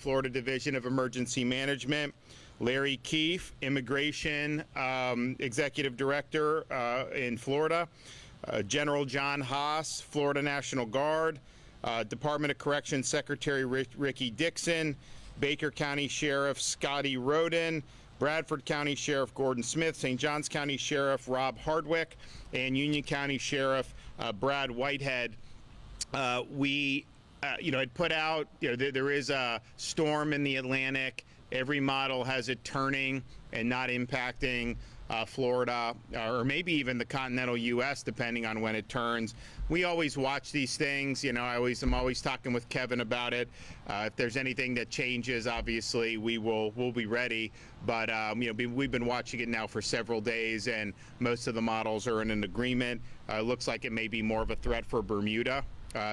Florida Division of Emergency Management. Larry Keefe, Immigration Executive Director in Florida. General John Haas, Florida National Guard. Department of Corrections Secretary Ricky Dixon. Baker County Sheriff Scotty Roden. Bradford County Sheriff Gordon Smith, St. Johns County Sheriff Rob Hardwick, and Union County Sheriff Brad Whitehead. We had put out, there is a storm in the Atlantic. Every model has it turning and not impacting Florida, or maybe even the continental U.S., depending on when it turns. We always watch these things. I'm always talking with Kevin about it. If there's anything that changes, obviously we'll be ready. But we've been watching it now for several days, and most of the models are in an agreement. Looks like it may be more of a threat for Bermuda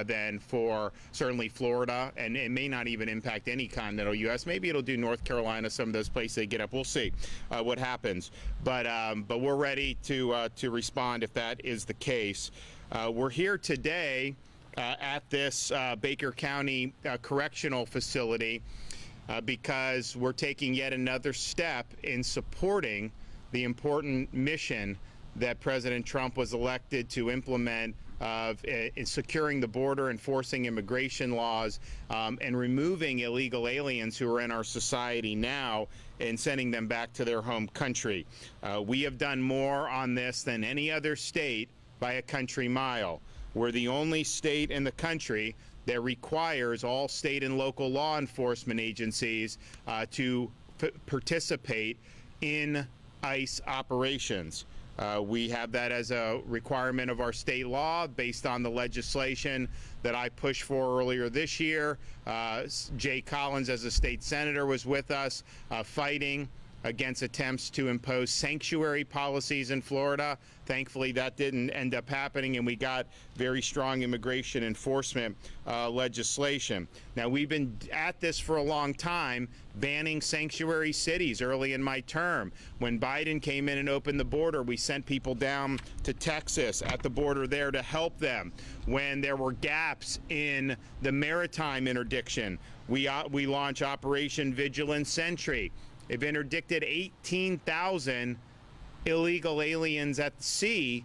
than for certainly Florida, and it may not even impact any continental U.S. Maybe it'll do North Carolina, some of those places they get up. We'll see what happens. But we're ready to respond if that is the case. We're here today at this Baker County Correctional Facility because we're taking yet another step in supporting the important mission that President Trump was elected to implement of securing the border, enforcing immigration laws, and removing illegal aliens who are in our society now and sending them back to their home country. We have done more on this than any other state by a country mile. We're the only state in the country that requires all state and local law enforcement agencies to participate in ICE operations. We have that as a requirement of our state law based on the legislation that I pushed for earlier this year. Jay Collins, as a state senator, was with us fighting against attempts to impose sanctuary policies in Florida. Thankfully, that didn't end up happening, and we got very strong immigration enforcement legislation. Now, we've been at this for a long time, banning sanctuary cities early in my term. When Biden came in and opened the border, we sent people down to Texas at the border there to help them. When there were gaps in the maritime interdiction, we launched Operation Vigilant Sentry. They've interdicted 18,000 illegal aliens at sea,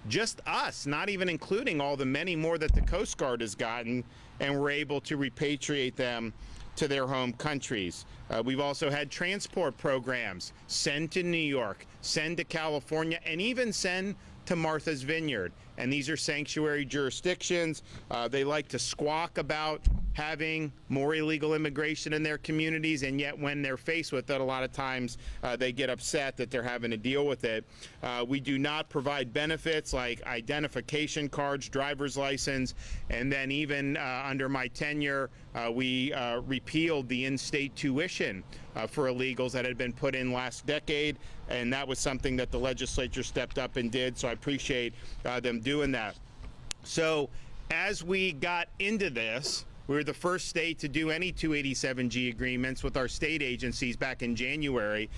just us, not even including all the many more that the Coast Guard has gotten, and we're able to repatriate them to their home countries. We've also had transport programs, send to New York, send to California, and even send to Martha's Vineyard. And these are sanctuary jurisdictions. They like to squawk about having more illegal immigration in their communities, and yet when they're faced with it, a lot of times they get upset that they're having to deal with it. We do not provide benefits like identification cards, driver's license, and then even under my tenure, we repealed the in-state tuition for illegals that had been put in last decade, and that was something that the legislature stepped up and did, so I appreciate them doing that. So as we got into this, we were the first state to do any 287G agreements with our state agencies back in January.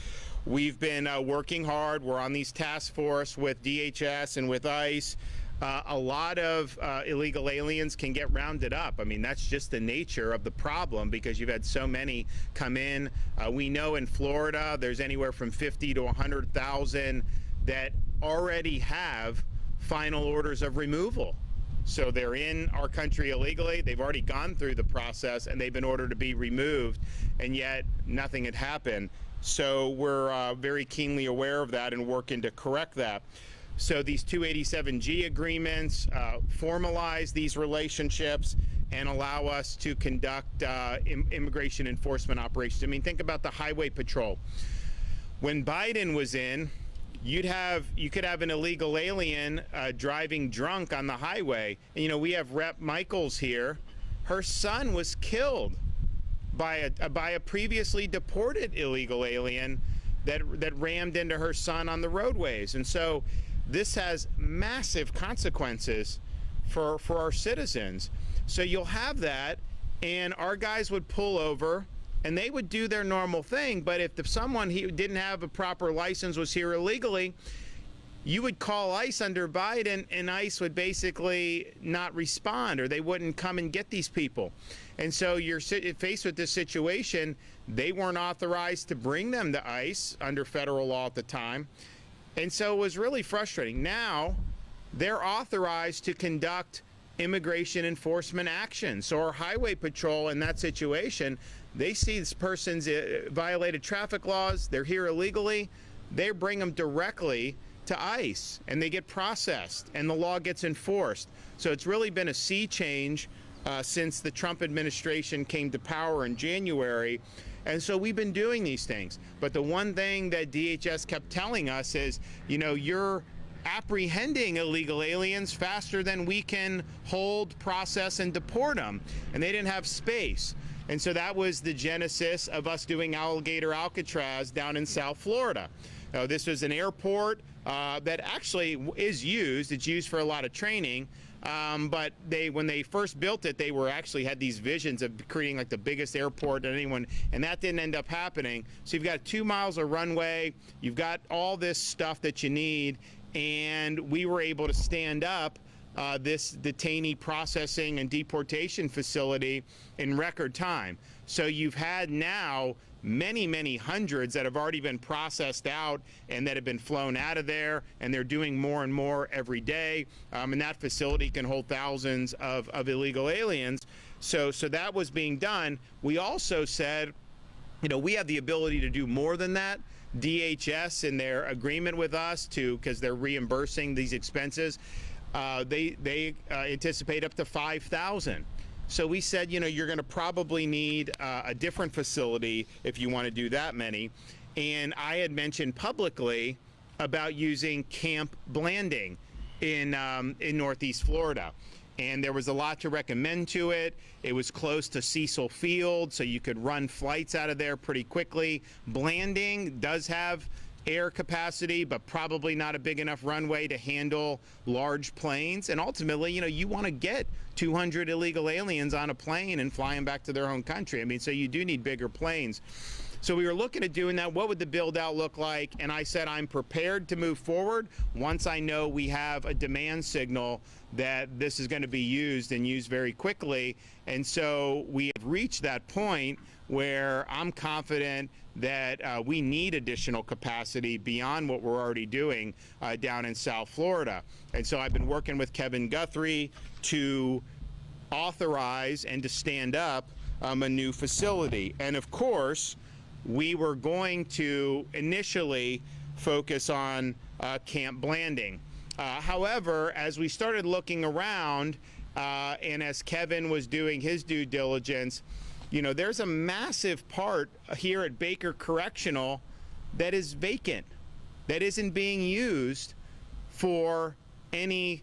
We've been working hard. We're on these task force with DHS and with ICE. A lot of illegal aliens can get rounded up. I mean, that's just the nature of the problem because you've had so many come in. We know in Florida there's anywhere from 50 to 100,000 that already have final orders of removal. So they're in our country illegally, they've already gone through the process, and they've been ordered to be removed, and yet nothing had happened. So we're very keenly aware of that and working to correct that. So these 287G agreements formalize these relationships and allow us to conduct immigration enforcement operations. I mean, think about the Highway Patrol. When Biden was in, you could have an illegal alien driving drunk on the highway. And, we have Rep. Michaels here. Her son was killed by a previously deported illegal alien that rammed into her son on the roadways. And so this has massive consequences for our citizens. So you'll have that, and our guys would pull over and they would do their normal thing. But if someone who didn't have a proper license was here illegally, you would call ICE under Biden, and ICE would basically not respond, or they wouldn't come and get these people. And so you're faced with this situation. They weren't authorized to bring them to ICE under federal law at the time. And so it was really frustrating. Now they're authorized to conduct immigration enforcement action. So our highway patrol in that situation, they see this person's violated traffic laws, they're here illegally, they bring them directly to ICE, and they get processed, and the law gets enforced. So it's really been a sea change since the Trump administration came to power in January. And so we've been doing these things. But the one thing that DHS kept telling us is, you know, you're apprehending illegal aliens faster than we can hold, process, and deport them. And they didn't have space. And so that was the genesis of us doing Alligator Alcatraz down in South Florida. Now, this was an airport that actually is used. It's used for a lot of training. But when they first built it, they had these visions of creating like the biggest airport that anyone, and that didn't end up happening. So you've got 2 miles of runway, you've got all this stuff that you need, and we were able to stand up this detainee processing and deportation facility in record time. So you've had now many hundreds that have already been processed out and that have been flown out of there, and they're doing more and more every day. And that facility can hold thousands of illegal aliens. So that was being done. We also said, you know, we have the ability to do more than that. DHS, in their agreement with us, because they're reimbursing these expenses, they anticipate up to 5,000. So we said, you know, you're going to probably need a different facility if you want to do that many. And I had mentioned publicly about using Camp Blanding in Northeast Florida. And there was a lot to recommend to it. It was close to Cecil Field, so you could run flights out of there pretty quickly. Blanding does have air capacity, but probably not a big enough runway to handle large planes. And ultimately, you know, you want to get 200 illegal aliens on a plane and fly them back to their home country. I mean, so you do need bigger planes. So we were looking at doing that. What would the build out look like? And I said, I'm prepared to move forward once I know we have a demand signal that this is going to be used and used very quickly. And so we have reached that point where I'm confident that we need additional capacity beyond what we're already doing down in South Florida. And so I've been working with Kevin Guthrie to authorize and to stand up a new facility. And of course, we were going to initially focus on Camp Blanding. However, as we started looking around and as Kevin was doing his due diligence, you know, there's a massive part here at Baker Correctional that is vacant, that isn't being used for any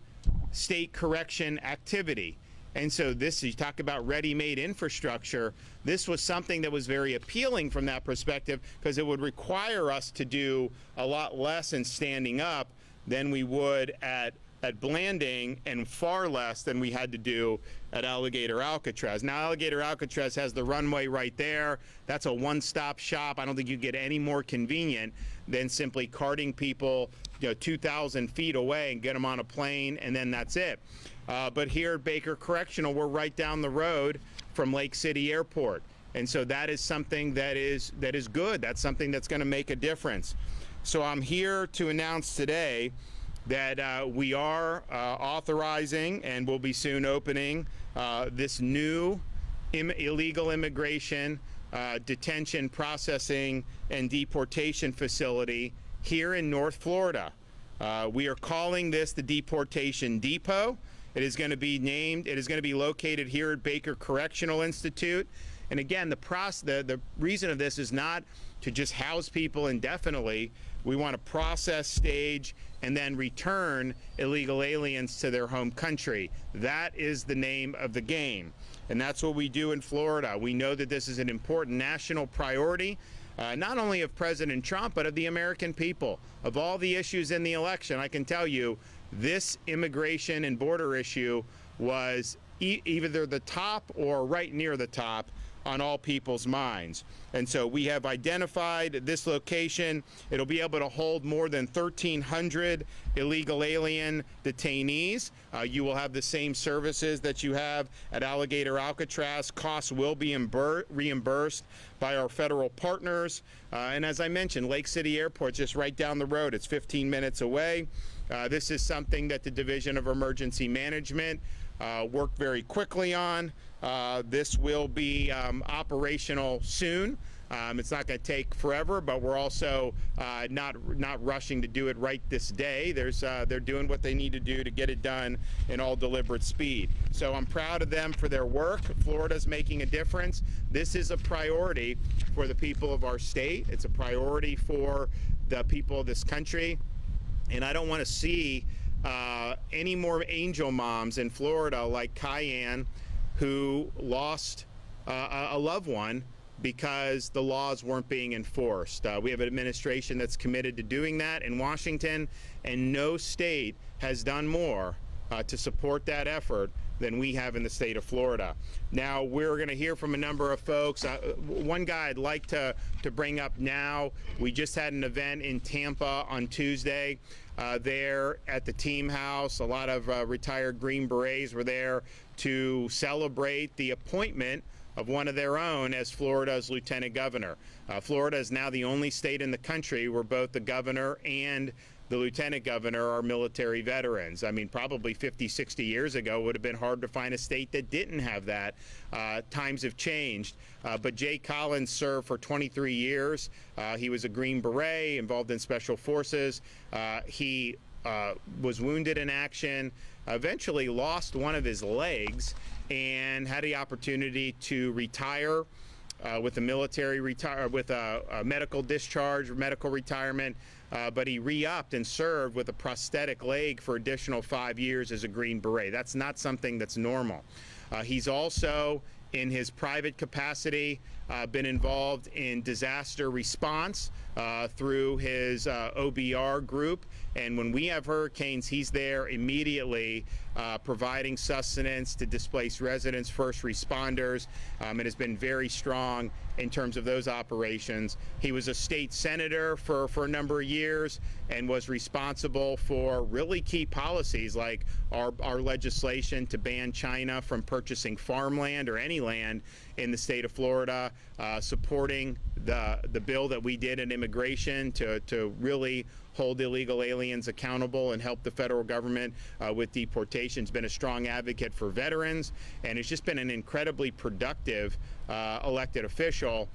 state correction activity. And so this, you talk about ready-made infrastructure, this was something that was very appealing from that perspective, because it would require us to do a lot less in standing up than we would at Blanding, and far less than we had to do at Alligator Alcatraz. Now, Alligator Alcatraz has the runway right there. That's a one-stop shop. I don't think you get any more convenient than simply carting people, you know, 2,000 feet away and get them on a plane, and then that's it. But here at Baker Correctional, we're right down the road from Lake City Airport. And so that is something that is good. That's something that's going to make a difference. So I'm here to announce today that we are authorizing and will be soon opening this new illegal immigration, detention, processing, and deportation facility here in North Florida. We are calling this the Deportation Depot. It is going to be located here at Baker Correctional Institute. And again, the reason of this is not to just house people indefinitely. We want to process, stage, and then return illegal aliens to their home country. That is the name of the game. And that's what we do in Florida. We know that this is an important national priority, not only of President Trump, but of the American people. Of all the issues in the election, I can tell you this immigration and border issue was either the top or right near the top on all people's minds. And so we have identified this location. It'll be able to hold more than 1,300 illegal alien detainees. You will have the same services that you have at Alligator Alcatraz. Costs will be reimbursed by our federal partners. And as I mentioned, Lake City Airport, just right down the road. It's 15 minutes away. This is something that the Division of Emergency Management worked very quickly on. This will be operational soon. It's not going to take forever, but we're also not rushing to do it right this day. They're doing what they need to do to get it done in all deliberate speed. So I'm proud of them for their work. Florida's making a difference. This is a priority for the people of our state. It's a priority for the people of this country. And I don't want to see any more angel moms in Florida like Cayenne, who lost a loved one because the laws weren't being enforced. We have an administration that's committed to doing that in Washington, and no state has done more to support that effort than we have in the state of Florida. Now, we're going to hear from a number of folks. One guy I'd like to bring up now, we just had an event in Tampa on Tuesday there at the Team House. A lot of retired Green Berets were there to celebrate the appointment of one of their own as Florida's lieutenant governor. Florida is now the only state in the country where both the governor and the lieutenant governor are military veterans. I mean, probably 50, 60 years ago it would have been hard to find a state that didn't have that. Times have changed. But Jay Collins served for 23 years. He was a Green Beret involved in special forces. He was wounded in action, eventually lost one of his legs, and had the opportunity to retire with a military with a medical discharge, medical retirement. But he re-upped and served with a prosthetic leg for additional 5 years as a Green Beret. That's not something that's normal. He's also, in his private capacity, been involved in disaster response through his OBR group. And when we have hurricanes, he's there immediately providing sustenance to displaced residents, first responders, and has been very strong in terms of those operations. He was a state senator for a number of years and was responsible for really key policies like our legislation to ban China from purchasing farmland or any land in the state of Florida, supporting the bill that we did in immigration to really hold illegal aliens accountable and help the federal government with deportation. He's been a strong advocate for veterans, and it's just been an incredibly productive elected official.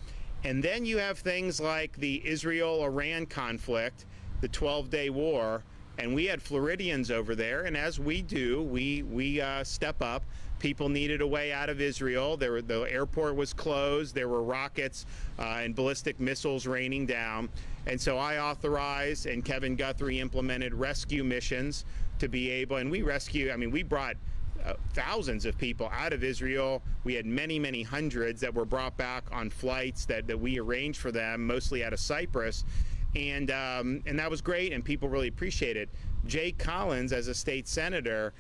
And then you have things like the Israel-Iran conflict, the 12-day war, and we had Floridians over there, and as we do, we step up. People needed a way out of Israel. The airport was closed. There were rockets and ballistic missiles raining down. And so I authorized, and Kevin Guthrie implemented rescue missions to be able, and we brought thousands of people out of Israel. We had many, many hundreds that were brought back on flights that we arranged for them, mostly out of Cyprus. And that was great, and people really appreciate it. Jay Collins, as a state senator,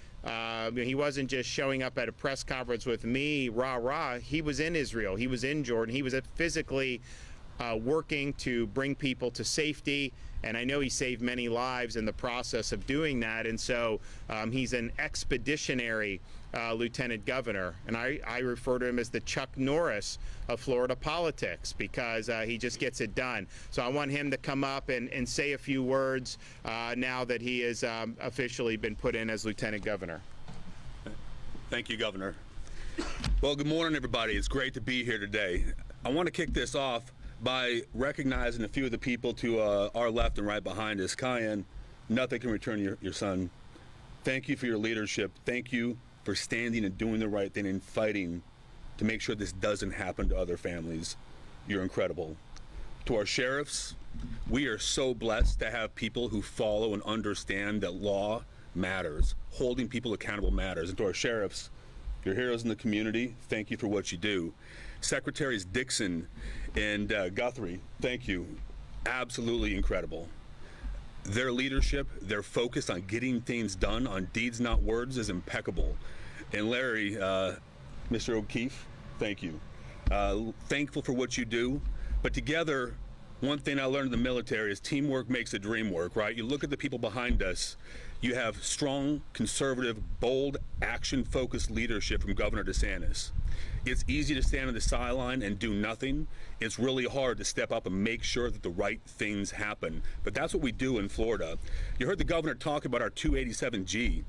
he wasn't just showing up at a press conference with me, rah-rah. He was in Israel. He was in Jordan. He was physically working to bring people to safety, and I know he saved many lives in the process of doing that. And so he's an expeditionary lieutenant governor, and I refer to him as the Chuck Norris of Florida politics because he just gets it done. So I want him to come up and say a few words now that he has officially been put in as lieutenant governor. Thank you, Governor. Well, good morning, everybody. It's great to be here today. I want to kick this off by recognizing a few of the people to our left and right behind us. Cayenne, nothing can return your son. Thank you for your leadership. Thank you for standing and doing the right thing and fighting to make sure this doesn't happen to other families. You're incredible. To our sheriffs, we are so blessed to have people who follow and understand that law matters. Holding people accountable matters. And to our sheriffs, you're heroes in the community. Thank you for what you do. Secretaries Dixon and Guthrie, thank you. Absolutely incredible. Their leadership, their focus on getting things done, on deeds not words, is impeccable. And Larry, Mr. O'Keefe, thank you. Thankful for what you do, but together, one thing I learned in the military is teamwork makes the dream work, right? You look at the people behind us. You have strong, conservative, bold, action-focused leadership from Governor DeSantis. It's easy to stand on the sideline and do nothing. It's really hard to step up and make sure that the right things happen. But that's what we do in Florida. You heard the governor talk about our 287G.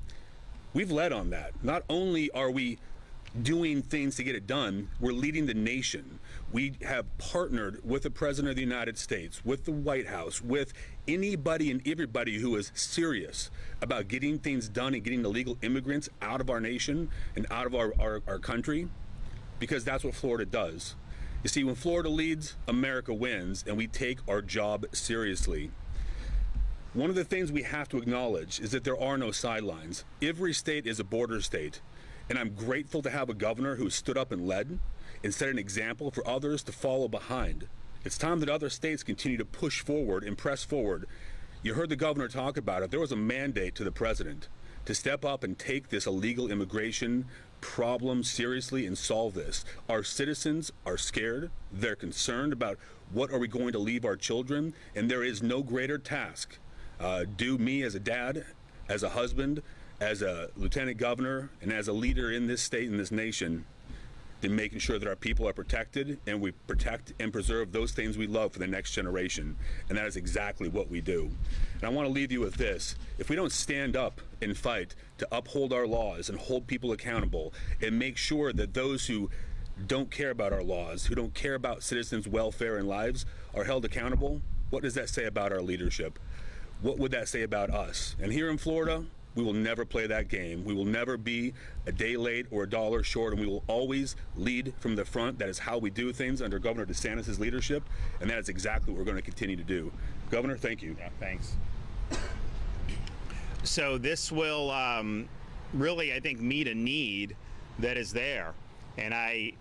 We've led on that. Not only are we doing things to get it done, we're leading the nation. We have partnered with the President of the United States, with the White House, with anybody and everybody who is serious about getting things done and getting illegal immigrants out of our nation and out of our country, because that's what Florida does. You see, when Florida leads, America wins, and we take our job seriously. One of the things we have to acknowledge is that there are no sidelines. Every state is a border state. And I'm grateful to have a governor who stood up and led and set an example for others to follow behind. It's time that other states continue to push forward and press forward. You heard the governor talk about it. There was a mandate to the president to step up and take this illegal immigration problem seriously and solve this. Our citizens are scared. They're concerned about what are we going to leave our children, and there is no greater task due me as a dad, as a husband, as a lieutenant governor, and as a leader in this state and this nation, than making sure that our people are protected and we protect and preserve those things we love for the next generation. And that is exactly what we do. And I want to leave you with this. If we don't stand up and fight to uphold our laws and hold people accountable and make sure that those who don't care about our laws, who don't care about citizens' welfare and lives, are held accountable, what does that say about our leadership? What would that say about us? And here in Florida, we will never play that game. We will never be a day late or a dollar short, and we will always lead from the front. That is how we do things under Governor DeSantis' leadership, and that is exactly what we're going to continue to do. Governor, thank you. Yeah, thanks. So this will really, I think, meet a need that is there. And I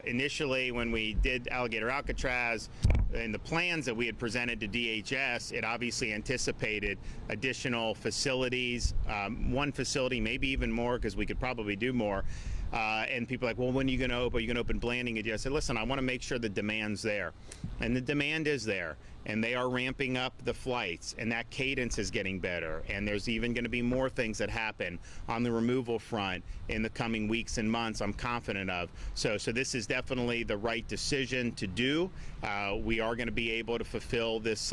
initially, when we did Alligator Alcatraz, in the plans that we had presented to DHS, it obviously anticipated additional facilities, one facility, maybe even more, because we could probably do more. And people are like, well, when are you going to open? Are you going to open Blanding? And I said, listen, I want to make sure the demand's there. And the demand is there. And they are ramping up the flights, and that cadence is getting better. And there's even going to be more things that happen on the removal front in the coming weeks and months, I'm confident of. So this is definitely the right decision to do. We are going to be able to fulfill this,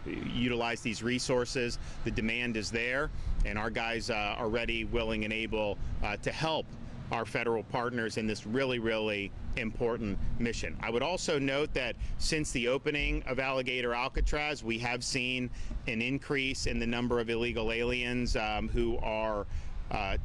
utilize these resources. The demand is there, and our guys are ready, willing, and able to help our federal partners in this really, really important mission. I would also note that since the opening of Alligator Alcatraz, we have seen an increase in the number of illegal aliens who are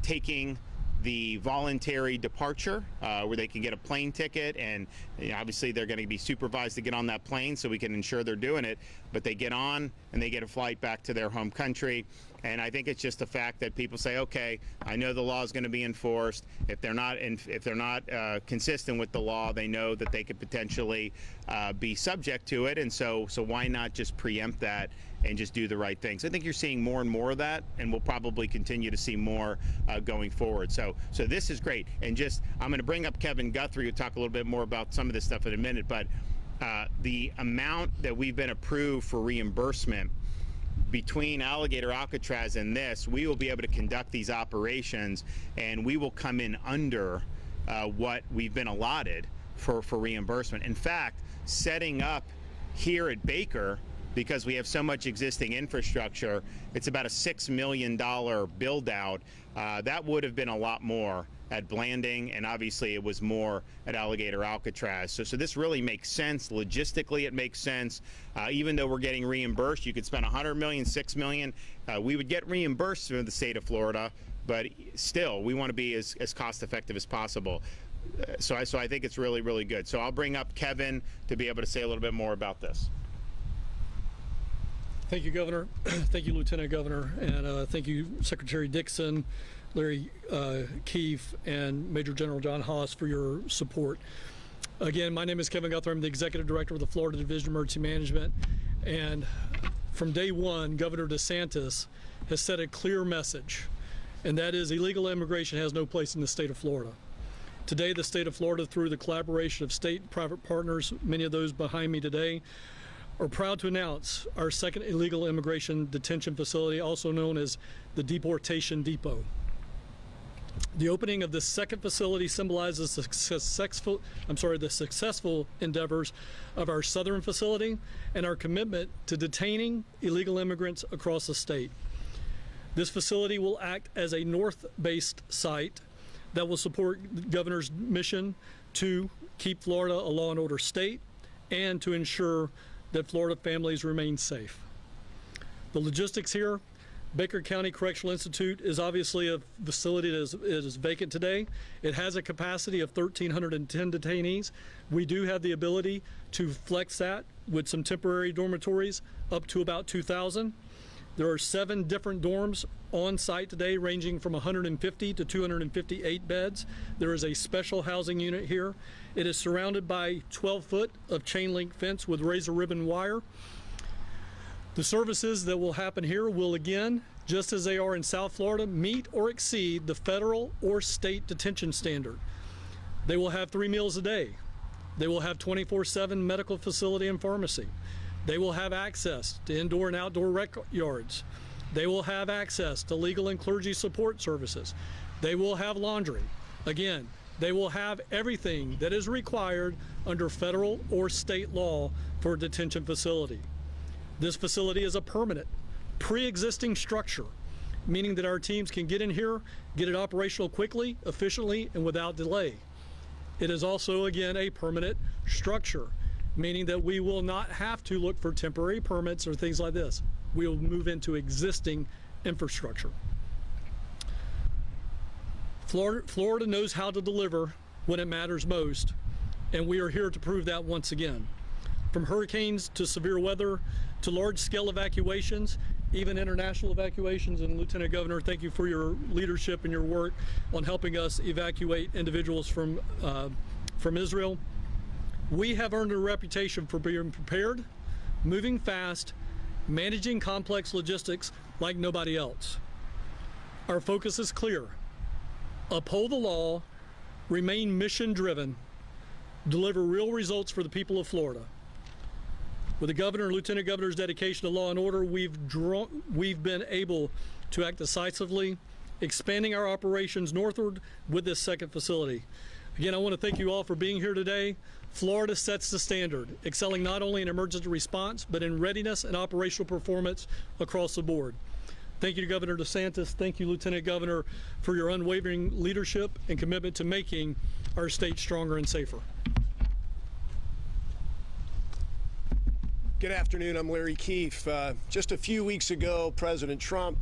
taking the voluntary departure, where they can get a plane ticket, and obviously they're going to be supervised to get on that plane so we can ensure they're doing it, but they get on and they get a flight back to their home country. And I think it's just the fact that people say, okay, I know the law is going to be enforced. If they're not consistent with the law, they know that they could potentially be subject to it. And so why not just preempt that and just do the right things? I think you're seeing more and more of that, and we'll probably continue to see more going forward. So this is great. And just, I'm going to bring up Kevin Guthrie to talk a little bit more about some of this stuff in a minute, but the amount that we've been approved for reimbursement between Alligator Alcatraz and this, we will be able to conduct these operations, and we will come in under what we've been allotted for reimbursement. In fact, setting up here at Baker, because we have so much existing infrastructure, it's about a $6 million build out. That would have been a lot more at Blanding, and obviously it was more at Alligator Alcatraz. So this really makes sense. Logistically, it makes sense. Even though we're getting reimbursed, you could spend $100 million, $6 million. We would get reimbursed from the state of Florida, but still, we want to be as cost effective as possible. So I think it's really, really good. So I'll bring up Kevin to be able to say a little bit more about this. Thank you, Governor. Thank you, Lieutenant Governor, and thank you, Secretary Dixon, Larry Keefe, and Major General John Haas for your support. Again, my name is Kevin Guthrie. I'm the Executive Director of the Florida Division of Emergency Management, and from day one, Governor DeSantis has set a clear message, and that is illegal immigration has no place in the state of Florida. Today, the state of Florida, through the collaboration of state and private partners, many of those behind me today, are proud to announce our second illegal immigration detention facility, also known as the Deportation Depot. The opening of this second facility symbolizes the successful endeavors of our southern facility and our commitment to detaining illegal immigrants across the state. This facility will act as a north-based site that will support the governor's mission to keep Florida a law and order state and to ensure that Florida families remain safe. The logistics here: Baker County Correctional Institute is obviously a facility that is vacant today. It has a capacity of 1,310 detainees. We do have the ability to flex that with some temporary dormitories up to about 2,000. There are 7 different dorms on site today, ranging from 150 to 258 beds. There is a special housing unit here. It is surrounded by 12 foot of chain link fence with razor ribbon wire. The services that will happen here will, again, just as they are in South Florida, meet or exceed the federal or state detention standard. They will have 3 meals a day. They will have 24/7 medical facility and pharmacy. They will have access to indoor and outdoor rec yards. They will have access to legal and clergy support services. They will have laundry. Again, they will have everything that is required under federal or state law for a detention facility. This facility is a permanent, pre-existing structure, meaning that our teams can get in here, get it operational quickly, efficiently, and without delay. It is also, again, a permanent structure, meaning that we will not have to look for temporary permits or things like this. We will move into existing infrastructure. Florida knows how to deliver when it matters most, and we are here to prove that once again. From hurricanes to severe weather to large-scale evacuations, even international evacuations. And Lieutenant Governor, thank you for your leadership and your work on helping us evacuate individuals from Israel. We have earned a reputation for being prepared, moving fast, managing complex logistics like nobody else. Our focus is clear: uphold the law, remain mission-driven, deliver real results for the people of Florida. With the Governor and Lieutenant Governor's dedication to law and order, we've been able to act decisively, expanding our operations northward with this second facility. Again, I want to thank you all for being here today. Florida sets the standard, excelling not only in emergency response, but in readiness and operational performance across the board. Thank you to Governor DeSantis. Thank you, Lieutenant Governor, for your unwavering leadership and commitment to making our state stronger and safer. Good afternoon, I'm Larry Keefe. Just a few weeks ago, President Trump,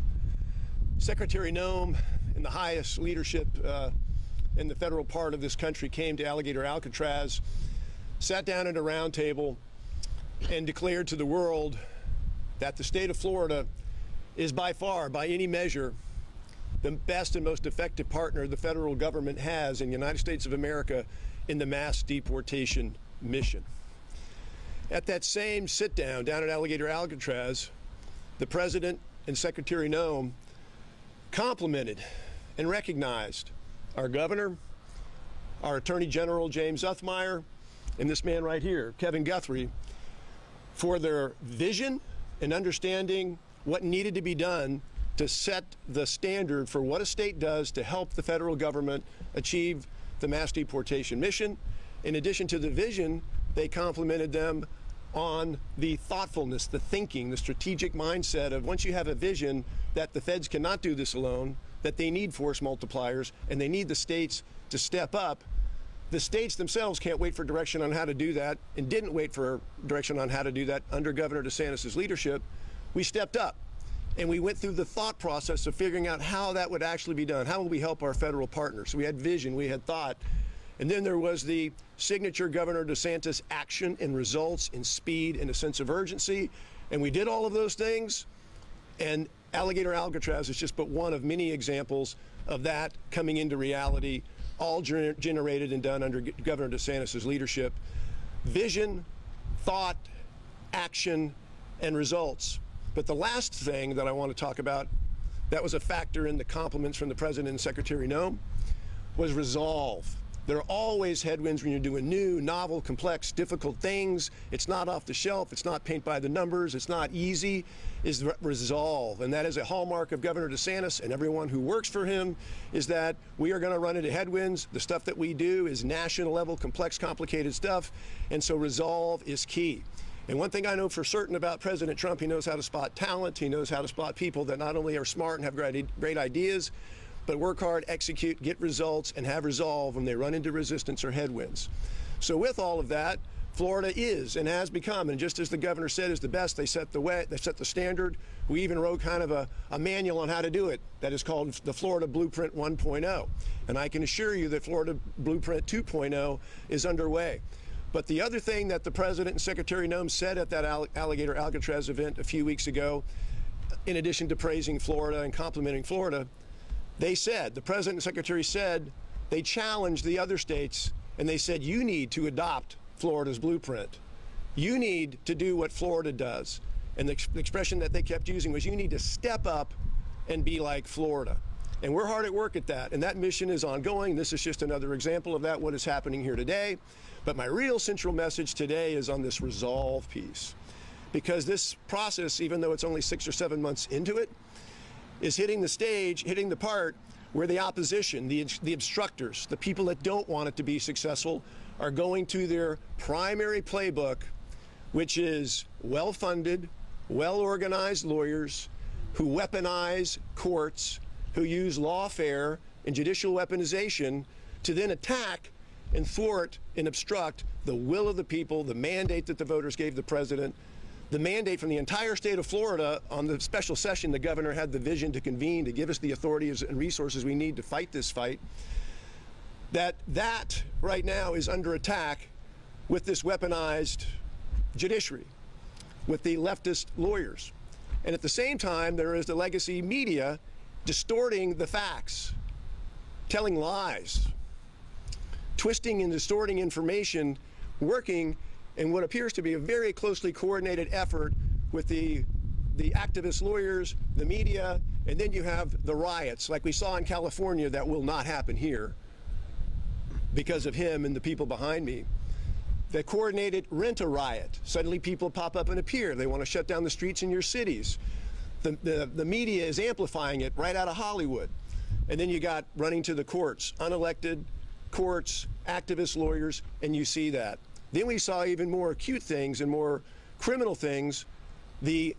Secretary Noem, and the highest leadership in the federal part of this country came to Alligator Alcatraz, sat down at a round table, and declared to the world that the state of Florida is by far, by any measure, the best and most effective partner the federal government has in the United States of America in the mass deportation mission. At that same sit-down down at Alligator Alcatraz, the President and Secretary Noem complimented and recognized our Governor, our Attorney General James Uthmire, and this man right here, Kevin Guthrie, for their vision and understanding what needed to be done to set the standard for what a state does to help the federal government achieve the mass deportation mission. In addition to the vision, they complimented them on the thoughtfulness, the thinking, the strategic mindset of once you have a vision that the feds cannot do this alone, that they need force multipliers, and they need the states to step up. The states themselves can't wait for direction on how to do that, and didn't wait for direction on how to do that under Governor DeSantis' leadership. We stepped up, and we went through the thought process of figuring out how that would actually be done. How will we help our federal partners? We had vision, we had thought. And then there was the signature Governor DeSantis action and results and speed and a sense of urgency. And we did all of those things. And Alligator Alcatraz is just but one of many examples of that coming into reality, all generated and done under Governor DeSantis' leadership. Vision, thought, action, and results. But the last thing that I want to talk about that was a factor in the compliments from the President and Secretary Noem was resolve. There are always headwinds when you're doing new, novel, complex, difficult things. It's not off the shelf. It's not paint by the numbers. It's not easy. It's resolve. And that is a hallmark of Governor DeSantis and everyone who works for him, is that we are going to run into headwinds. The stuff that we do is national level, complex, complicated stuff. And so resolve is key. And one thing I know for certain about President Trump, he knows how to spot talent. He knows how to spot people that not only are smart and have great ideas, but work hard, execute, get results, and have resolve when they run into resistance or headwinds. So with all of that, Florida is and has become, and just as the governor said is the best, they set the way, they set the standard. We even wrote kind of a manual on how to do it that is called the Florida Blueprint 1.0. And I can assure you that Florida Blueprint 2.0 is underway. But the other thing that the President and Secretary Noem said at that Alligator Alcatraz event a few weeks ago, in addition to praising Florida and complimenting Florida, they said, the President and Secretary said, they challenged the other states and they said, you need to adopt Florida's blueprint. You need to do what Florida does. And the expression that they kept using was, you need to step up and be like Florida. And we're hard at work at that. And that mission is ongoing. This is just another example of that, what is happening here today. But my real central message today is on this resolve piece. Because this process, even though it's only 6 or 7 months into it, is hitting the stage, hitting the part where the opposition, the obstructors, the people that don't want it to be successful, are going to their primary playbook, which is well-funded, well-organized lawyers who weaponize courts, who use lawfare and judicial weaponization to then attack and thwart and obstruct the will of the people, the mandate that the voters gave the president, the mandate from the entire state of Florida. On the special session, the governor had the vision to convene to give us the authorities and resources we need to fight this fight. That right now is under attack with this weaponized judiciary, with the leftist lawyers. And at the same time, there is the legacy media distorting the facts, telling lies, twisting and distorting information, working in what appears to be a very closely coordinated effort with the activist lawyers, the media, and then you have the riots, like we saw in California, that will not happen here because of him and the people behind me. The coordinated rent-a-riot. Suddenly people pop up and appear. They want to shut down the streets in your cities. The media is amplifying it right out of Hollywood. And then you got running to the courts, unelected courts, activist lawyers, and you see that. Then we saw even more acute things and more criminal things, the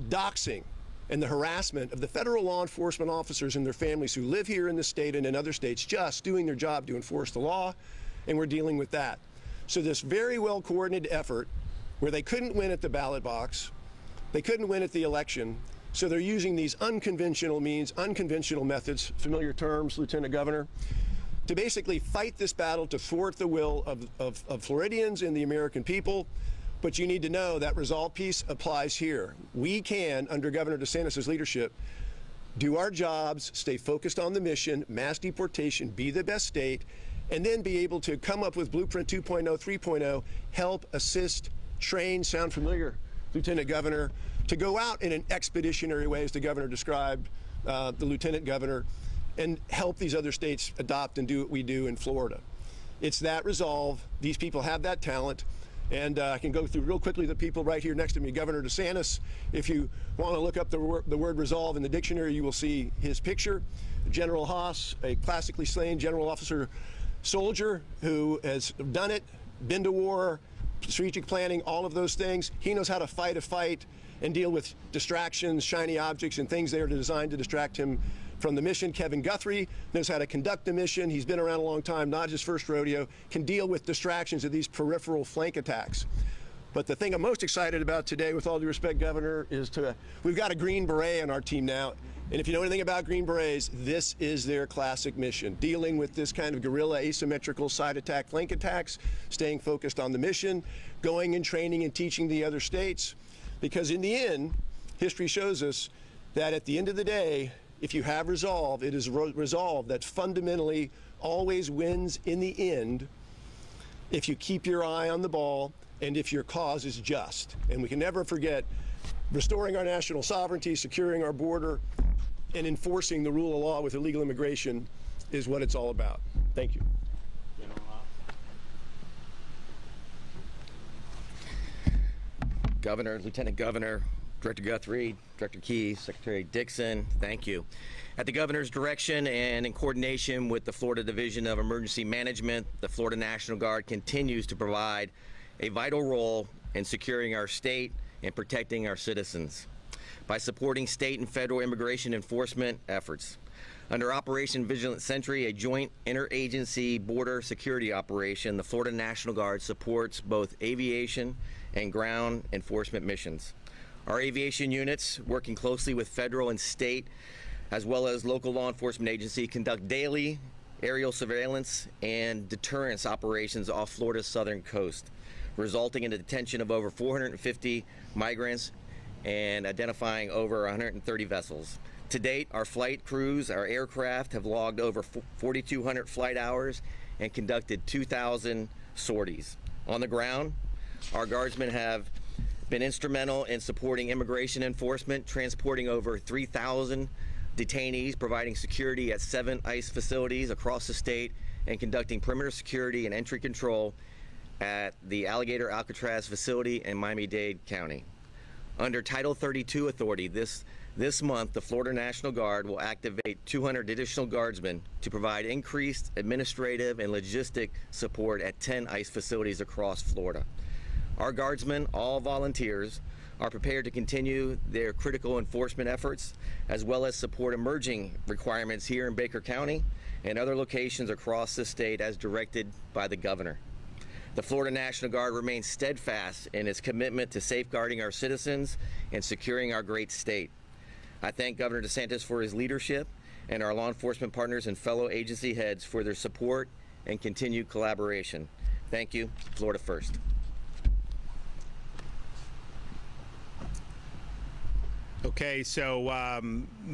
doxing and the harassment of the federal law enforcement officers and their families who live here in the state and in other states, just doing their job to enforce the law, and we're dealing with that. So this very well coordinated effort where they couldn't win at the ballot box, they couldn't win at the election, so they're using these unconventional means, unconventional methods, familiar terms, Lieutenant Governor, to basically fight this battle to thwart the will of Floridians and the American people. But you need to know that resolve piece applies here. We can, under Governor DeSantis' leadership, do our jobs, stay focused on the mission, mass deportation, be the best state, and then be able to come up with Blueprint 2.0, 3.0, help, assist, train, sound familiar, Lieutenant Governor, to go out in an expeditionary way, as the governor described, the Lieutenant Governor, and help these other states adopt and do what we do in Florida. It's that resolve. These people have that talent. And I can go through real quickly the people right here next to me. Governor DeSantis, if you want to look up the word resolve in the dictionary, you will see his picture. General Haas, a classically slain general officer soldier who has done it, been to war, strategic planning, all of those things. He knows how to fight a fight and deal with distractions, shiny objects, and things that are designed to distract him from the mission. Kevin Guthrie knows how to conduct the mission. He's been around a long time, not his first rodeo, can deal with distractions of these peripheral flank attacks. But the thing I'm most excited about today, with all due respect, Governor, is we've got a Green Beret on our team now. And if you know anything about Green Berets, this is their classic mission, dealing with this kind of guerrilla, asymmetrical side attack, flank attacks, staying focused on the mission, going and training and teaching the other states. Because in the end, history shows us that at the end of the day, if you have resolve, it is resolve that fundamentally always wins in the end if you keep your eye on the ball and if your cause is just. And we can never forget restoring our national sovereignty, securing our border, and enforcing the rule of law with illegal immigration is what it's all about. Thank you. Governor, Lieutenant Governor, Director Guthrie, Director Keith, Secretary Dixon, thank you. At the Governor's direction and in coordination with the Florida Division of Emergency Management, the Florida National Guard continues to provide a vital role in securing our state and protecting our citizens by supporting state and federal immigration enforcement efforts. Under Operation Vigilant Sentry, a joint interagency border security operation, the Florida National Guard supports both aviation and ground enforcement missions. Our aviation units, working closely with federal and state, as well as local law enforcement agencies, conduct daily aerial surveillance and deterrence operations off Florida's southern coast, resulting in the detention of over 450 migrants and identifying over 130 vessels. To date, our flight crews, our aircraft have logged over 4,200 flight hours and conducted 2,000 sorties. On the ground, our guardsmen have been instrumental in supporting immigration enforcement, transporting over 3,000 detainees, providing security at 7 ICE facilities across the state, and conducting perimeter security and entry control at the Alligator Alcatraz facility in Miami-Dade County. Under Title 32 authority, this month, the Florida National Guard will activate 200 additional guardsmen to provide increased administrative and logistic support at 10 ICE facilities across Florida. Our guardsmen, all volunteers, are prepared to continue their critical enforcement efforts, as well as support emerging requirements here in Baker County and other locations across the state as directed by the Governor. The Florida National Guard remains steadfast in its commitment to safeguarding our citizens and securing our great state. I thank Governor DeSantis for his leadership and our law enforcement partners and fellow agency heads for their support and continued collaboration. Thank you. Florida first. Okay, so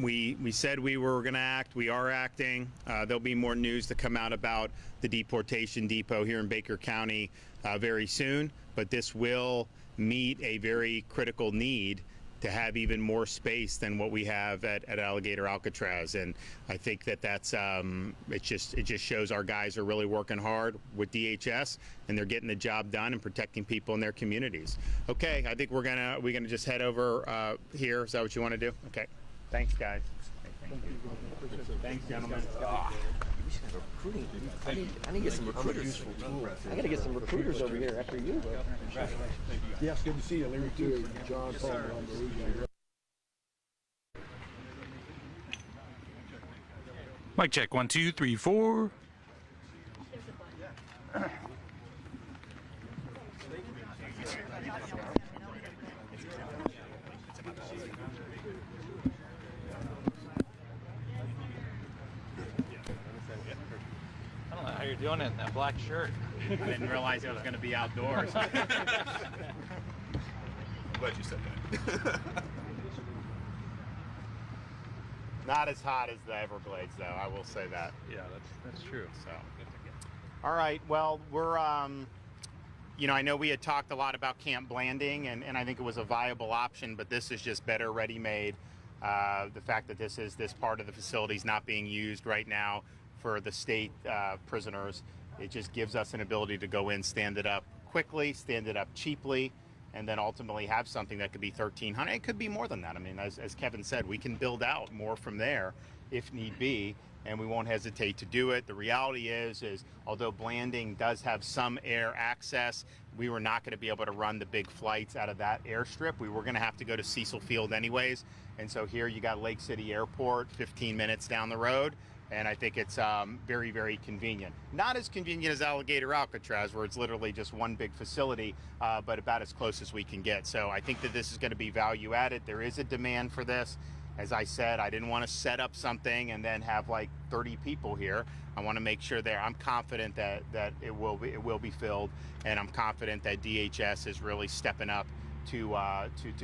we said we were going to act. We are acting. There'll be more news to come out about the deportation depot here in Baker County very soon, but this will meet a very critical need to have even more space than what we have at Alligator Alcatraz. And I think that's it just shows our guys are really working hard with DHS, and they're getting the job done and protecting people in their communities. Okay, I think we're gonna just head over here. Is that what you want to do? Okay. Thanks, guys. Thank you. Thanks, gentlemen. I need to get some recruiters. I got to get some recruiters over here after you. Yes, good to see you, Larry, too. John, Paul, Mic check, 1, 2, 3, 4. I don't know how you're doing it in that black shirt. I didn't realize it was going to be outdoors. I'm glad you said that. Not as hot as the Everglades, though. I will say that. Yeah, that's true. So, all right. Well, we're, you know, I know we had talked a lot about Camp Blanding, and I think it was a viable option, but this is just better ready-made. The fact that this part of the facility is not being used right now for the state prisoners, it just gives us an ability to go in, stand it up quickly, stand it up cheaply, and then ultimately have something that could be 1,300. It could be more than that. I mean, as Kevin said, we can build out more from there if need be, and we won't hesitate to do it. The reality is although Blanding does have some air access, we were not going to be able to run the big flights out of that airstrip. We were going to have to go to Cecil Field anyways, and so here you got Lake City Airport, 15 minutes down the road. And I think it's very, very convenient. Not as convenient as Alligator Alcatraz, where it's literally just one big facility, but about as close as we can get. So I think that this is going to be value added. There is a demand for this. As I said, I didn't want to set up something and then have like 30 people here. I want to make sure that I'm confident that it will be filled, and I'm confident that DHS is really stepping up to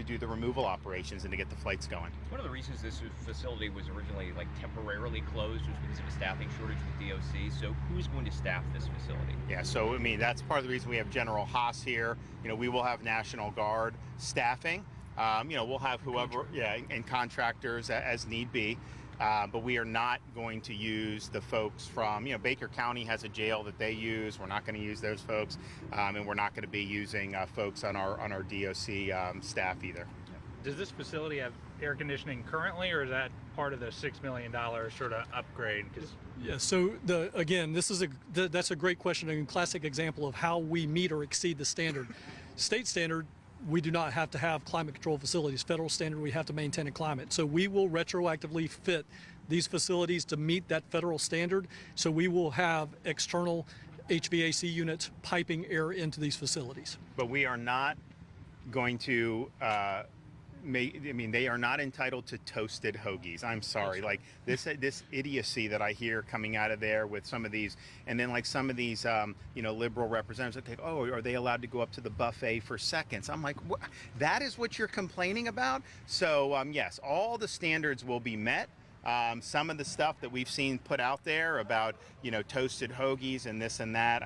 do the removal operations and to get the flights going. One of the reasons this facility was originally temporarily closed was because of a staffing shortage with DOC. So who's going to staff this facility? Yeah, so I mean that's part of the reason we have General Haas here. You know, we will have National Guard staffing. You know, we'll have whoever, and contractors as need be. But we are not going to use the folks from, Baker County has a jail that they use. We're not going to use those folks, and we're not going to be using folks on our DOC staff either. Does this facility have air conditioning currently, or is that part of the $6 million sort of upgrade? Yeah, so again, that's a great question and a classic example of how we meet or exceed the standard. State standard, we do not have to have climate control facilities. Federal standard, we have to maintain a climate. So we will retroactively fit these facilities to meet that federal standard. So we will have external HVAC units piping air into these facilities. But we are not going to they are not entitled to toasted hoagies. I'm sorry. Like this idiocy that I hear coming out of there with some of these, and then like some of these, liberal representatives that think, oh, are they allowed to go up to the buffet for seconds? I'm like, what? That is what you're complaining about? So yes, all the standards will be met. Some of the stuff that we've seen put out there about, toasted hoagies and this and that,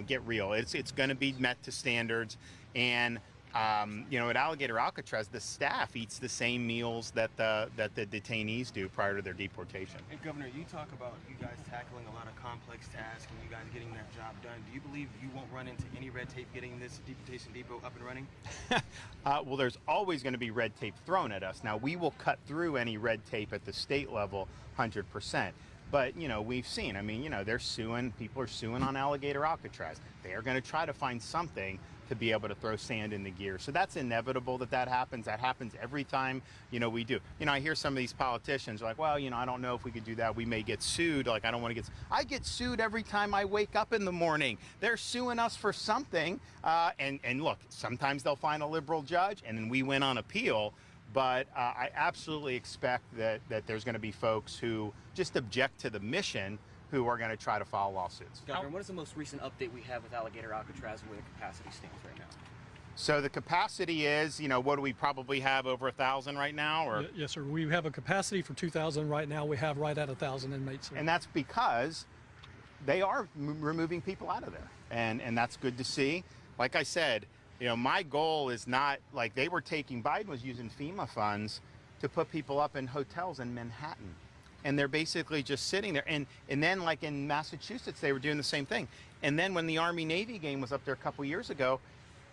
get real. It's going to be met to standards. And at Alligator Alcatraz, the staff eats the same meals that the detainees do prior to their deportation. And Governor, you talk about you guys tackling a lot of complex tasks and you guys getting that job done. Do you believe you won't run into any red tape getting this deportation depot up and running? Well, there's always going to be red tape thrown at us. Now, we will cut through any red tape at the state level 100%. But, we've seen, they're suing, people are suing on Alligator Alcatraz. They are going to try to find something to be able to throw sand in the gear. So that's inevitable that happens. That happens every time, we do. I hear some of these politicians like, well, I don't know if we could do that. We may get sued. Like, I don't want to I get sued every time I wake up in the morning. They're suing us for something. And look, sometimes they'll find a liberal judge and then we win on appeal. But I absolutely expect that there's going to be folks who just object to the mission who are going to try to file lawsuits. Governor, what is the most recent update we have with Alligator Alcatraz and where the capacity stands right now? So the capacity is, what do we probably have, over 1,000 right now? Or? Yes, sir. We have a capacity for 2,000 right now. We have right at 1,000 inmates. And that's because they are removing people out of there. And that's good to see. Like I said, my goal is not like Biden was using FEMA funds to put people up in hotels in Manhattan. And they're basically just sitting there. And then like in Massachusetts, they were doing the same thing. And then when the Army-Navy game was up there a couple years ago,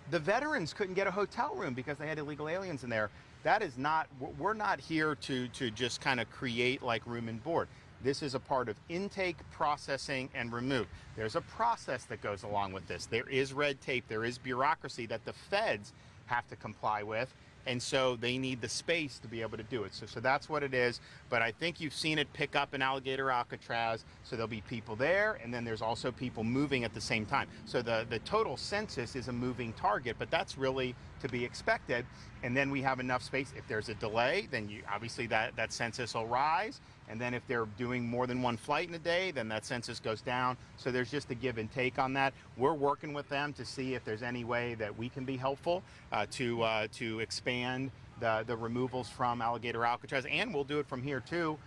the veterans couldn't get a hotel room because they had illegal aliens in there. That is not, we're not here to just kind of create like room and board. This is a part of intake, processing, and remove. There's a process that goes along with this. There is red tape, there is bureaucracy that the feds have to comply with. And so they need the space to be able to do it. So that's what it is. But I think you've seen it pick up in Alligator Alcatraz. So there'll be people there, and then there's also people moving at the same time. So the total census is a moving target, but that's really to be expected. And then we have enough space. If there's a delay, then obviously that census will rise. And then if they're doing more than one flight in a day, then that census goes down. So there's just a give and take on that. We're working with them to see if there's any way that we can be helpful to expand the removals from Alligator Alcatraz, and we'll do it from here too.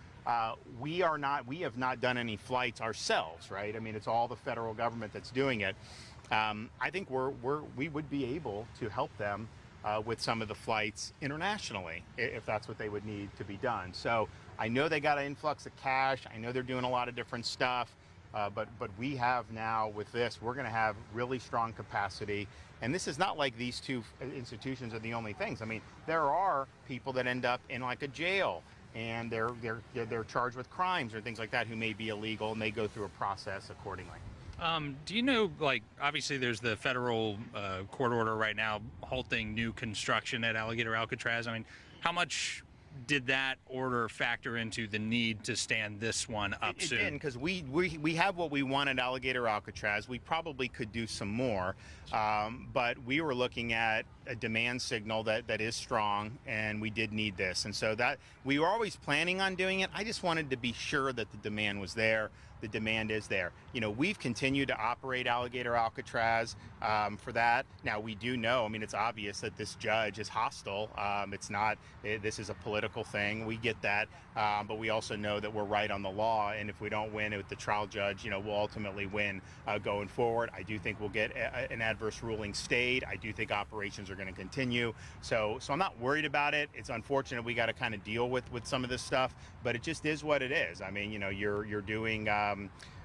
We have not done any flights ourselves, right? It's all the federal government that's doing it. I think we would be able to help them with some of the flights internationally, if that's what they would need to be done. So I know they got an influx of cash. I know they're doing a lot of different stuff, but we have now with this, we're going to have really strong capacity. And this is not like these two institutions are the only things. There are people that end up in like a jail and they're charged with crimes or things like that who may be illegal, and they go through a process accordingly. Do you know, obviously there's the federal court order right now halting new construction at Alligator Alcatraz. How much did that order factor into the need to stand this one up soon? It didn't, because we have what we want at Alligator Alcatraz. We probably could do some more, but we were looking at a demand signal that is strong, and we did need this. And so that we were always planning on doing it. I just wanted to be sure that the demand was there. The demand is there. We've continued to operate Alligator Alcatraz for that. Now, we do know, it's obvious that this judge is hostile. This is a political thing. We get that. But we also know that we're right on the law. And if we don't win with the trial judge, we'll ultimately win going forward. I do think we'll get an adverse ruling stayed. I do think operations are going to continue. So I'm not worried about it. It's unfortunate we got to kind of deal with some of this stuff, but it just is what it is. I mean, you're doing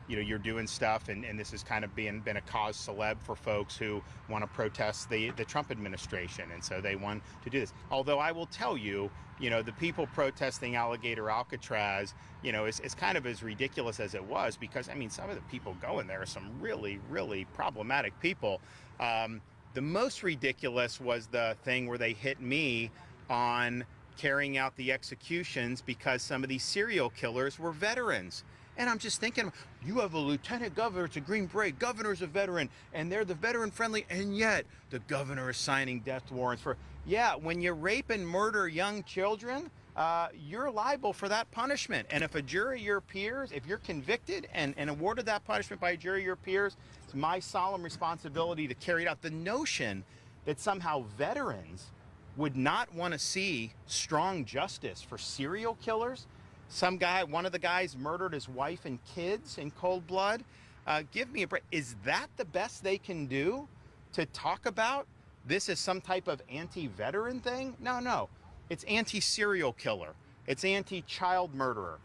you're doing stuff, and this has kind of been a cause celeb for folks who want to protest the Trump administration, and so they want to do this. Although I will tell you, the people protesting Alligator Alcatraz, is kind of as ridiculous as it was, because I mean, some of the people going there are some really, really problematic people. The most ridiculous was the thing where they hit me on carrying out the executions because some of these serial killers were veterans. And I'm just thinking, you have a lieutenant governor, it's a Green Beret, governor's a veteran, and they're the veteran friendly, and yet the governor is signing death warrants for, yeah, when you rape and murder young children, you're liable for that punishment. And if a jury of your peers, if you're convicted and awarded that punishment by a jury of your peers, it's my solemn responsibility to carry it out. The notion that somehow veterans would not want to see strong justice for serial killers. Some guy, one of the guys murdered his wife and kids in cold blood. Give me a break. Is that the best they can do to talk about this as some type of anti-veteran thing? No. It's anti-serial killer. It's anti-child murderer.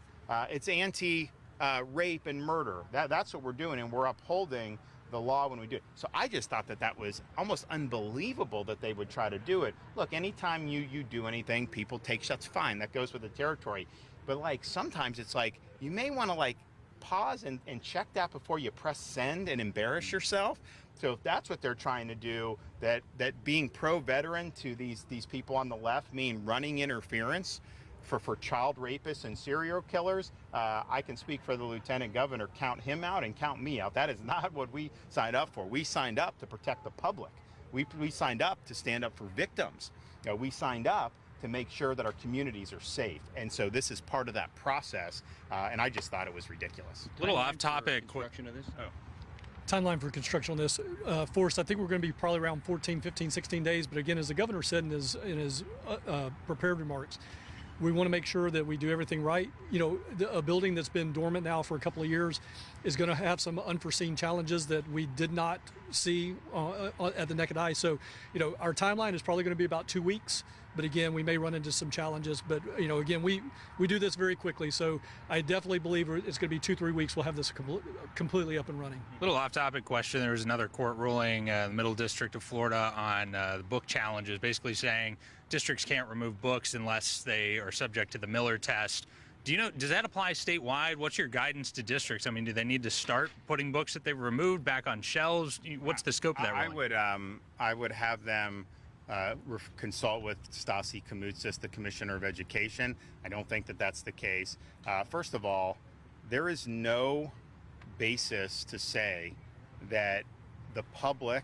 It's anti-rape and murder. That's what we're doing, and we're upholding the law when we do it. So I just thought that was almost unbelievable that they would try to do it. Look, anytime you do anything, people take shots. Fine, that goes with the territory. But like sometimes it's like you may want to like pause and check that before you press send and embarrass yourself. So if that's what they're trying to do, that being pro-veteran to these people on the left mean running interference for child rapists and serial killers, I can speak for the lieutenant governor. Count him out and count me out. That is not what we signed up for. We signed up to protect the public. We signed up to stand up for victims. We signed up to make sure that our communities are safe. And so this is part of that process, and I just thought it was ridiculous. A little off topic. Timeline for construction on this. Forrest, I think we're going to be probably around 14, 15, 16 days. But again, as the governor said in his prepared remarks, we want to make sure that we do everything right. A building that's been dormant now for a couple of years is going to have some unforeseen challenges that we did not see at the naked eye. So, our timeline is probably going to be about 2 weeks. But again, we may run into some challenges. But, again, we do this very quickly. So I definitely believe it's going to be 2-3 weeks. We'll have this completely up and running. Little off-topic question. There was another court ruling in the Middle District of Florida on the book challenges, basically saying districts can't remove books unless they are subject to the Miller test. Does that apply statewide? What's your guidance to districts? I mean, do they need to start putting books that they've removed back on shelves? What's the scope of that ruling? I would have them consult with Stasi Koumoutsas, the Commissioner of Education. I don't think that that's the case. First of all, there is no basis to say that the public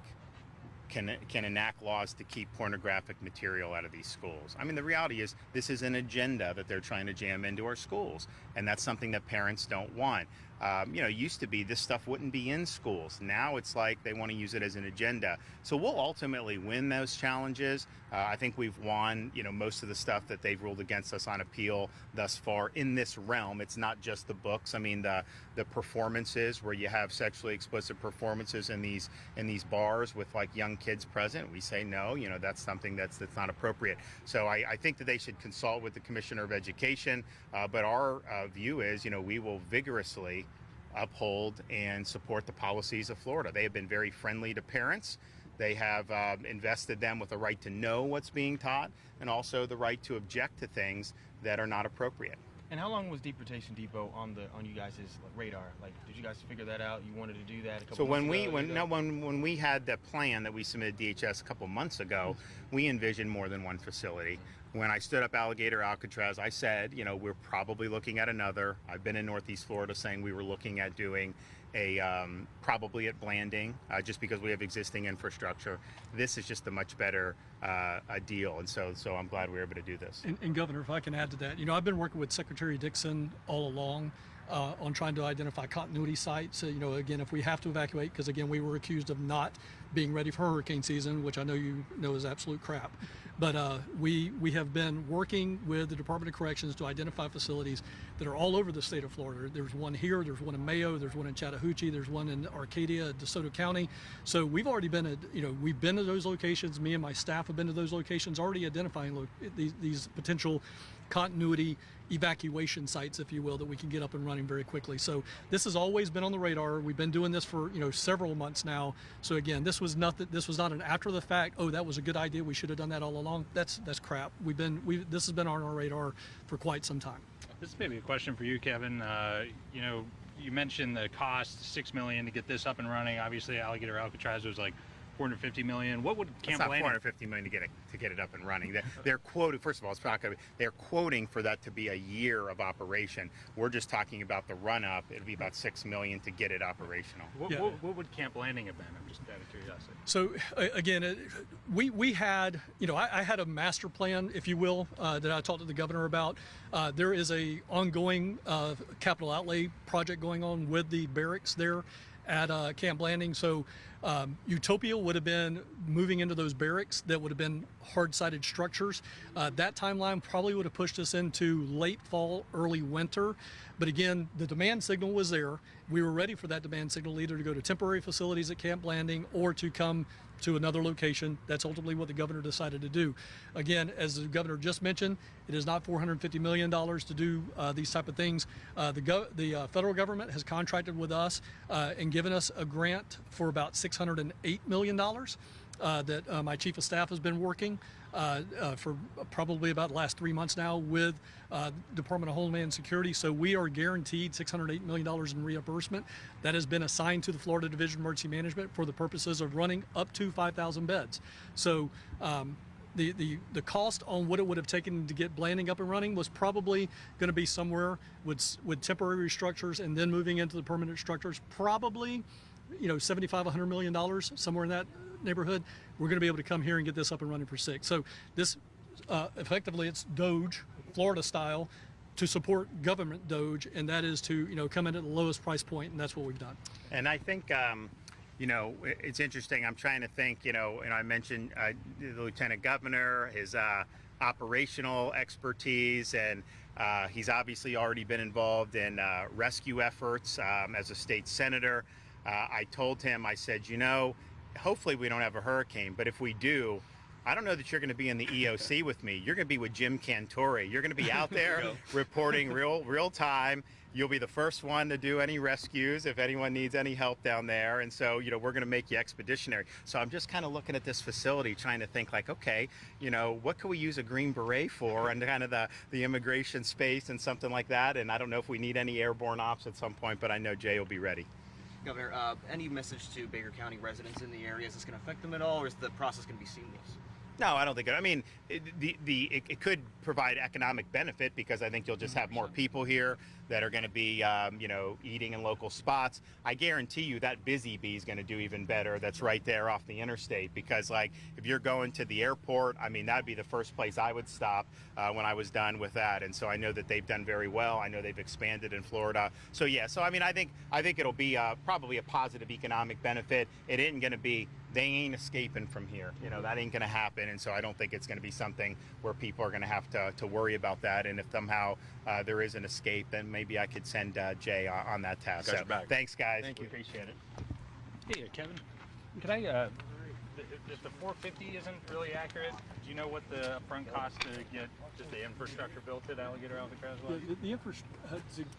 can enact laws to keep pornographic material out of these schools. I mean, the reality is this is an agenda that they're trying to jam into our schools, and that's something that parents don't want. It used to be this stuff wouldn't be in schools. Now it's like they want to use it as an agenda. So we'll ultimately win those challenges. I think we've won, most of the stuff that they've ruled against us on appeal thus far in this realm. It's not just the books. I mean, the performances where you have sexually explicit performances in these bars with like young kids present. We say no, that's something that's not appropriate. So I think that they should consult with the Commissioner of Education. But our view is, we will vigorously uphold and support the policies of Florida. They have been very friendly to parents. They have invested them with a right to know what's being taught and also the right to object to things that are not appropriate. And how long was Deportation Depot on you guys' radar? Like, did you guys figure that out? You wanted to do that a couple months ago? When we had the plan that we submitted DHS a couple months ago, we envisioned more than one facility. When I stood up Alligator Alcatraz, I said, we're probably looking at another. I've been in Northeast Florida saying we were looking at doing probably at Blanding, just because we have existing infrastructure. This is just a much better deal, and so I'm glad we were able to do this. And Governor, if I can add to that, I've been working with Secretary Dixon all along on trying to identify continuity sites. Again, if we have to evacuate, because again, we were accused of not being ready for hurricane season, which I know you know is absolute crap. But we have been working with the Department of Corrections to identify facilities that are all over the state of Florida. There's one here, there's one in Mayo, there's one in Chattahoochee, there's one in Arcadia, DeSoto County. So we've already been at, we've been to those locations. Me and my staff have been to those locations, already identifying these potential continuity evacuation sites, if you will, that we can get up and running very quickly. So this has always been on the radar. We've been doing this for several months now. So again, this was not an after the fact, oh, that was a good idea, we should have done that all along. That's crap. This has been on our radar for quite some time. This may be a question for you, Kevin. You mentioned the cost, $6 million to get this up and running. Obviously, Alligator Alcatraz was like $450 million. What would Camp It's not Landing? $450 million to get it up and running. They're quoting. First of all, it's not going to. They're quoting for that to be a year of operation. We're just talking about the run up. It'll be about $6 million to get it operational. What would Camp Landing have been? I'm just out of curiosity. So again, we had, I had a master plan, if you will, that I talked to the governor about. There is a ongoing capital outlay project going on with the barracks there at Camp Landing. So Utopia would have been moving into those barracks that would have been hard-sided structures. That timeline probably would have pushed us into late fall, early winter. But again, the demand signal was there. We were ready for that demand signal either to go to temporary facilities at Camp Landing or to come to another location. That's ultimately what the governor decided to do. Again, as the governor just mentioned, it is not $450 million to do these type of things. The federal government has contracted with us and given us a grant for about $608 million that my chief of staff has been working for probably about the last 3 months now with Department of Homeland Security. So we are guaranteed $608 million in reimbursement that has been assigned to the Florida Division of Emergency Management for the purposes of running up to 5,000 beds. So the cost on what it would have taken to get Blanding up and running was probably going to be somewhere with temporary structures and then moving into the permanent structures, probably $75, $100 million, somewhere in that neighborhood. We're going to be able to come here and get this up and running for 6. So this effectively it's Doge, Florida style, to support government Doge, and that is to come in at the lowest price point, and that's what we've done. And I think it's interesting. I'm trying to think. And I mentioned the lieutenant governor, his operational expertise, and he's obviously already been involved in rescue efforts as a state senator. I told him, I said, hopefully we don't have a hurricane, but if we do, I don't know that you're going to be in the EOC with me. You're going to be with Jim Cantore. You're going to be out there reporting real time. You'll be the first one to do any rescues if anyone needs any help down there. And so, we're going to make you expeditionary. So I'm just kind of looking at this facility, trying to think like, okay, what could we use a Green Beret for and kind of the immigration space and something like that. And I don't know if we need any airborne ops at some point, but I know Jay will be ready. Governor, any message to Baker County residents in the area? Is this going to affect them at all, or is the process going to be seamless? No, I don't think it. I mean, it could provide economic benefit because I think you'll just have more people here that are going to be, eating in local spots. I guarantee you that Busy Bee is going to do even better. That's right there off the interstate because, like, if you're going to the airport, I mean, that'd be the first place I would stop when I was done with that. And so I know that they've done very well. I know they've expanded in Florida. So yeah. So I mean, I think it'll be probably a positive economic benefit. It isn't going to be. They ain't escaping from here. That ain't going to happen. And so I don't think it's going to be something where people are going to have to worry about that. And if somehow there is an escape, then maybe I could send Jay on that task. So, thanks, guys. Thank you. Appreciate it. Hey, Kevin, can I, if the 450 isn't really accurate, do you know what the upfront cost to get just the infrastructure built at Alligator Alcatraz was? The infrastructure